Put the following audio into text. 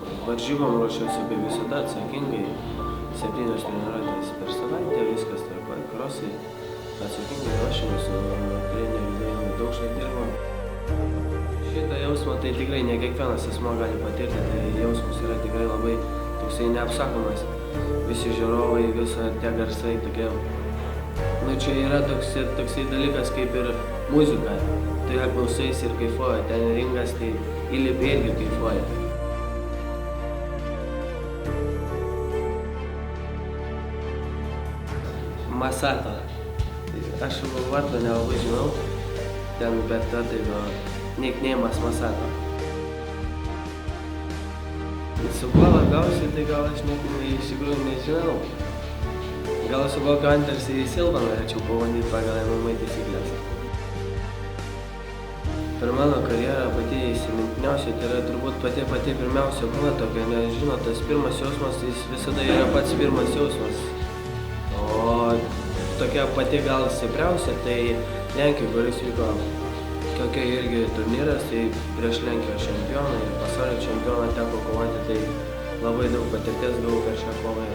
Varžybom ruošiausi kaip visada atsakingai, 7 treniruotės per savaitę, viskas tvarkoj, krosai, atsakingai ruošiamės su treneriu Dainiumi Daukša dirbam. Šitą jausmą tai tikrai ne kiekvienas asmuo gali patirti, tai jausmas yra tikrai labai toksai neapsakomas. Visi žiūrovai, visa tie garsai tokie. Nu čia yra toksai dalykas kaip ir muzika, tai klausais ir kaifuoja, ten ringas tai įlipi irgi kaifuoja. Masato. Aš vardo nelabai žinau, ten bet taip nickname'as Masato. Su kuo labiausiai, tai gal aš net iš tikrųjų nežinau. Gal su kokiu Andersį Silva norėčiau pabandyti pagal MMA taisyklės. Per mano karjerą pati įsimintiniausia, tai yra turbūt pati pirmiausia buvo tokia, nes žinot, tas pirmas jausmas, jis visada yra pats pirmas jausmas. O tokia pati gal stipriausia, tai Lenkijoj, kuris vyko tokia irgi turnyras, tai prieš Lenkijos čempioną ir pasaulio čempioną teko kovoti, tai labai daug patirties gavau per šią kovą.